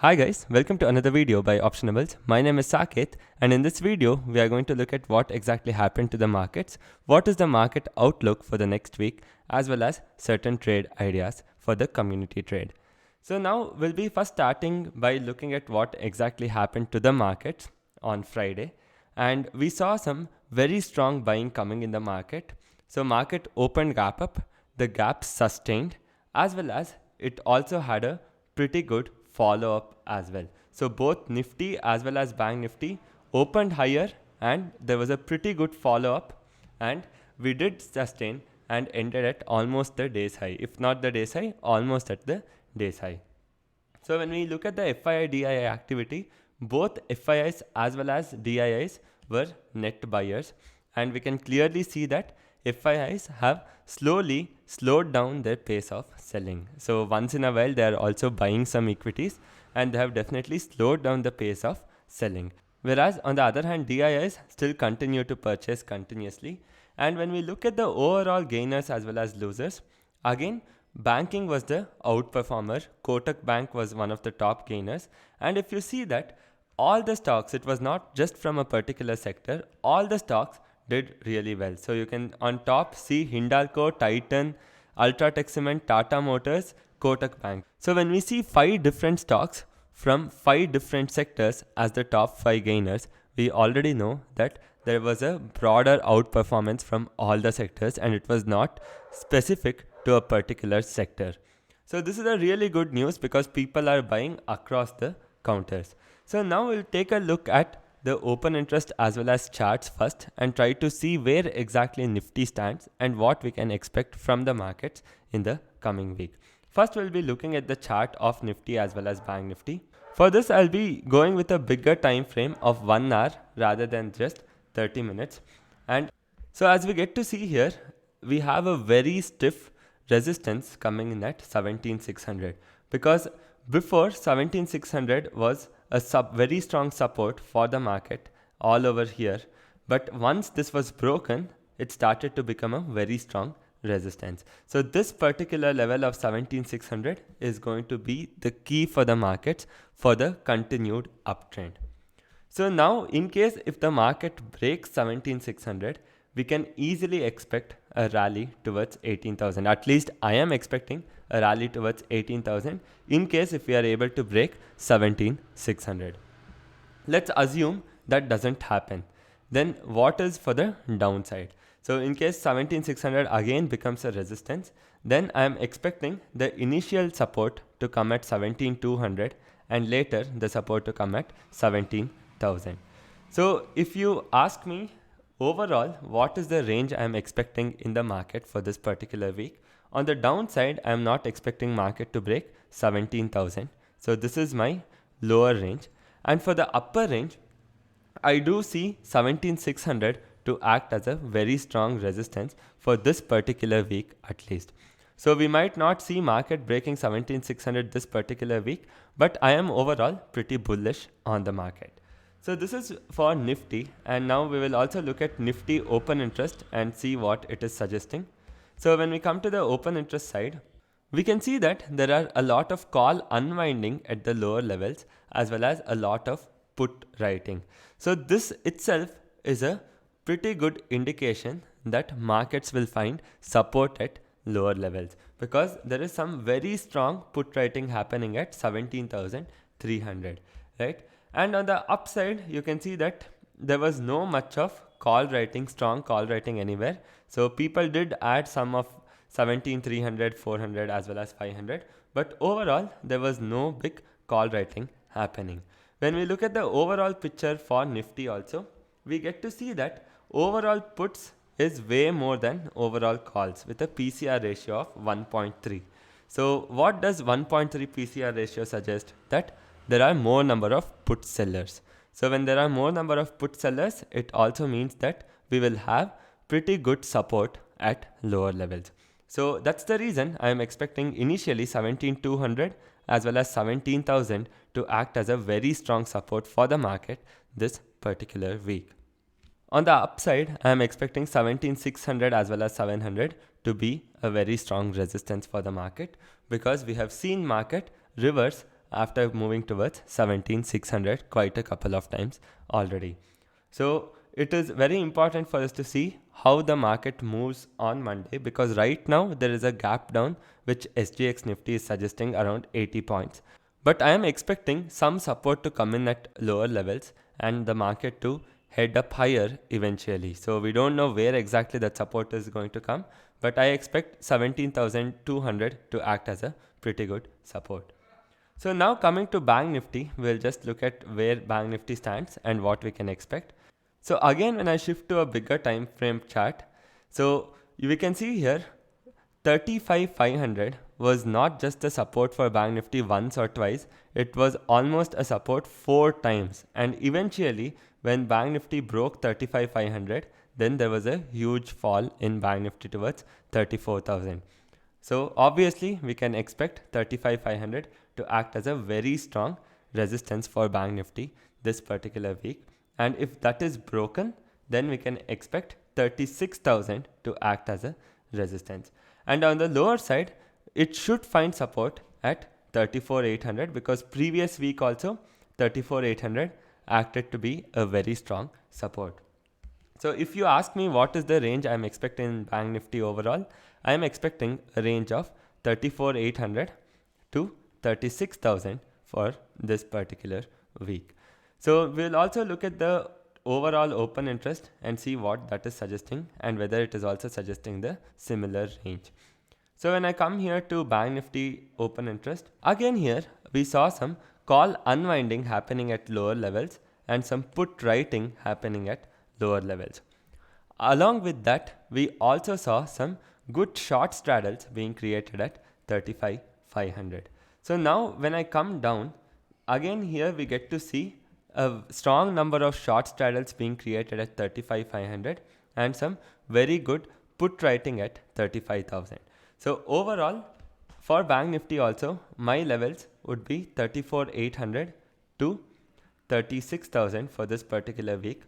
Hi guys, welcome to another video by Optionables. My name is Saket, and in this video we are going to look at what exactly happened to the markets, what is the market outlook for the next week, as well as certain trade ideas for the community trade. So now we'll be first starting by looking at what exactly happened to the markets on Friday, and we saw some very strong buying coming in the market. So market opened gap up, the gap sustained, as well as it also had a pretty good follow up as well. So both Nifty as well as Bank Nifty opened higher and there was a pretty good follow up, and we did sustain and ended at almost the day's high, if not the day's high, almost at the day's high. So when we look at the FII DII activity, both FIIs as well as DIIs were net buyers, and we can clearly see that FIIs have slowly slowed down their pace of selling. So once in a while they are also buying some equities, and they have definitely slowed down the pace of selling. Whereas on the other hand, DIIs still continue to purchase continuously. And when we look at the overall gainers as well as losers, again banking was the outperformer. Kotak Bank was one of the top gainers, and if you see that all the stocks, it was not just from a particular sector, all the stocks did really well. So you can on top see Hindalco, Titan, Ultratech Cement, Tata Motors, Kotak Bank. So when we see 5 different stocks from 5 different sectors as the top 5 gainers, we already know that there was a broader outperformance from all the sectors, and it was not specific to a particular sector. So this is a really good news because people are buying across the counters. So now we'll take a look at the open interest as well as charts first and try to see where exactly Nifty stands and what we can expect from the markets in the coming week. First, we'll be looking at the chart of Nifty as well as Bank Nifty. For this, I'll be going with a bigger time frame of 1 hour rather than just 30 minutes. And so as we get to see here, we have a very stiff resistance coming in at 17,600, because before 17,600 was a very strong support for the market all over here, but once this was broken, it started to become a very strong resistance. So this particular level of 17,600 is going to be the key for the markets for the continued uptrend. So now in case if the market breaks 17,600, we can easily expect a rally towards 18,000. At least I am expecting a rally towards 18,000 in case if we are able to break 17,600. Let's assume that doesn't happen. Then what is for the downside? So in case 17,600 again becomes a resistance, then I am expecting the initial support to come at 17,200 and later the support to come at 17,000. So if you ask me, overall, what is the range I am expecting in the market for this particular week? On the downside, I am not expecting market to break 17,000. So this is my lower range. And for the upper range, I do see 17,600 to act as a very strong resistance for this particular week at least. So we might not see market breaking 17,600 this particular week, but I am overall pretty bullish on the market. So this is for Nifty, and now we will also look at Nifty open interest and see what it is suggesting. So when we come to the open interest side, we can see that there are a lot of call unwinding at the lower levels as well as a lot of put writing. So this itself is a pretty good indication that markets will find support at lower levels, because there is some very strong put writing happening at 17,300, right? And on the upside, you can see that there was no much of call writing, strong call writing anywhere. So people did add some of 17,300, 400 as well as 500. But overall, there was no big call writing happening. When we look at the overall picture for Nifty also, we get to see that overall puts is way more than overall calls with a PCR ratio of 1.3. So what does 1.3 PCR ratio suggest? That there are more number of put sellers. So when there are more number of put sellers, it also means that we will have pretty good support at lower levels. So that's the reason I am expecting initially 17,200 as well as 17,000 to act as a very strong support for the market this particular week. On the upside, I am expecting 17,600 as well as 700 to be a very strong resistance for the market, because we have seen market reverse after moving towards 17,600 quite a couple of times already. So it is very important for us to see how the market moves on Monday, because right now there is a gap down which SGX Nifty is suggesting around 80 points. But I am expecting some support to come in at lower levels and the market to head up higher eventually. So we don't know where exactly that support is going to come, but I expect 17,200 to act as a pretty good support. So now coming to Bank Nifty, we'll just look at where Bank Nifty stands and what we can expect. So again, when I shift to a bigger time frame chart, so we can see here 35,500 was not just a support for Bank Nifty once or twice, it was almost a support 4 times. And eventually, when Bank Nifty broke 35,500, then there was a huge fall in Bank Nifty towards 34,000. So obviously, we can expect 35,500 to act as a very strong resistance for Bank Nifty this particular week. And if that is broken, then we can expect 36,000 to act as a resistance. And on the lower side, it should find support at 34,800, because previous week also 34,800 acted to be a very strong support. So if you ask me what is the range I am expecting in Bank Nifty overall, I am expecting a range of 34,800 to 36,000 for this particular week. So we'll also look at the overall open interest and see what that is suggesting and whether it is also suggesting the similar range. So when I come here to Bank Nifty open interest, again here we saw some call unwinding happening at lower levels and some put writing happening at lower levels. Along with that, we also saw some good short straddles being created at 35,500. So now when I come down, again here we get to see a strong number of short straddles being created at 35,500 and some very good put writing at 35,000. So overall, for Bank Nifty also, my levels would be 34,800 to 36,000 for this particular week,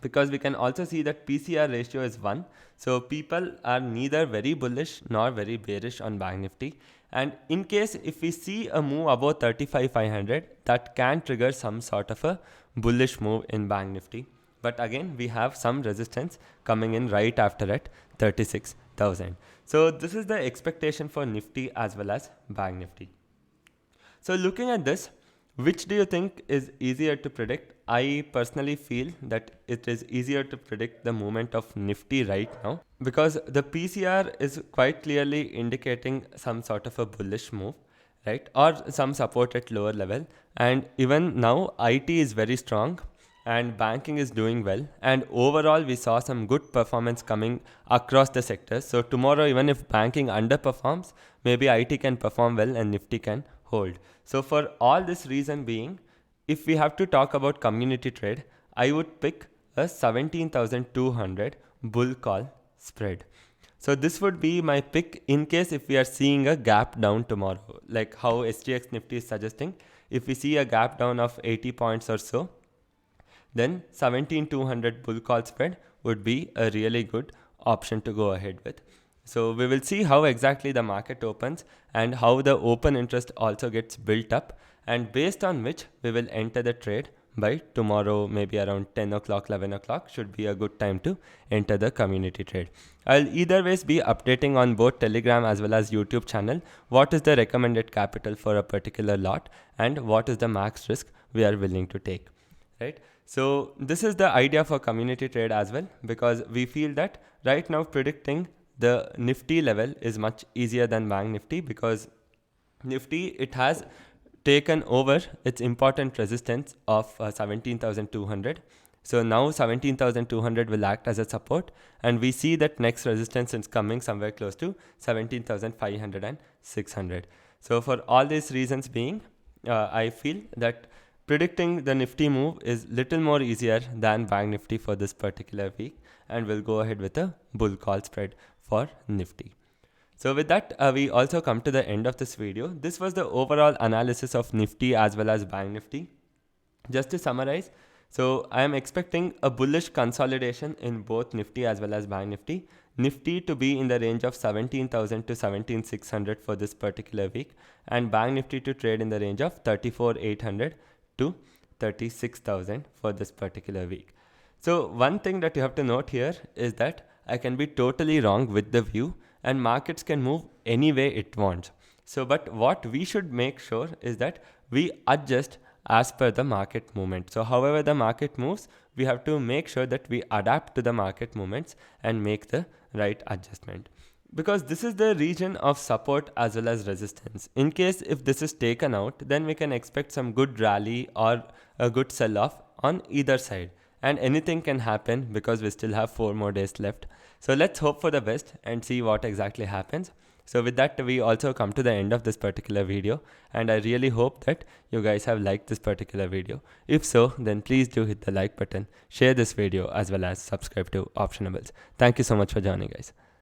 because we can also see that PCR ratio is 1. So people are neither very bullish nor very bearish on Bank Nifty. And in case if we see a move above 35,500, that can trigger some sort of a bullish move in Bank Nifty. But again, we have some resistance coming in right after at 36,000. So this is the expectation for Nifty as well as Bank Nifty. So looking at this, which do you think is easier to predict? I personally feel that it is easier to predict the movement of Nifty right now, because the PCR is quite clearly indicating some sort of a bullish move, right? Or some support at lower level. And even now, IT is very strong and banking is doing well. And overall, we saw some good performance coming across the sectors. So tomorrow, even if banking underperforms, maybe IT can perform well and Nifty can hold. So for all this reason being, if we have to talk about community trade, I would pick a 17,200 bull call spread. So this would be my pick in case if we are seeing a gap down tomorrow, like how SGX Nifty is suggesting. If we see a gap down of 80 points or so, then 17,200 bull call spread would be a really good option to go ahead with. So we will see how exactly the market opens and how the open interest also gets built up, and based on which we will enter the trade by tomorrow, maybe around 10 o'clock, 11 o'clock should be a good time to enter the community trade. I'll either ways be updating on both Telegram as well as YouTube channel what is the recommended capital for a particular lot and what is the max risk we are willing to take, right? So this is the idea for community trade as well, because we feel that right now predicting the Nifty level is much easier than Bank Nifty, because Nifty, it has taken over its important resistance of 17,200. So now 17,200 will act as a support, and we see that next resistance is coming somewhere close to 17,500 and 600. So for all these reasons being, I feel that predicting the Nifty move is little more easier than Bank Nifty for this particular week, and we'll go ahead with a bull call spread for Nifty. So with that, we also come to the end of this video. This was the overall analysis of Nifty as well as Bank Nifty. Just to summarize, so I am expecting a bullish consolidation in both Nifty as well as Bank Nifty. Nifty to be in the range of 17,000 to 17,600 for this particular week, and Bank Nifty to trade in the range of 34,800 to 36,000 for this particular week. So one thing that you have to note here is that I can be totally wrong with the view, and markets can move any way it wants. So, but what we should make sure is that we adjust as per the market movement. So however the market moves, we have to make sure that we adapt to the market movements and make the right adjustment, because this is the region of support as well as resistance. In case if this is taken out, then we can expect some good rally or a good sell off on either side, and anything can happen because we still have 4 more days left. So let's hope for the best and see what exactly happens. So with that, we also come to the end of this particular video, and I really hope that you guys have liked this particular video. If so, then please do hit the like button, share this video as well as subscribe to Optionables. Thank you so much for joining, guys.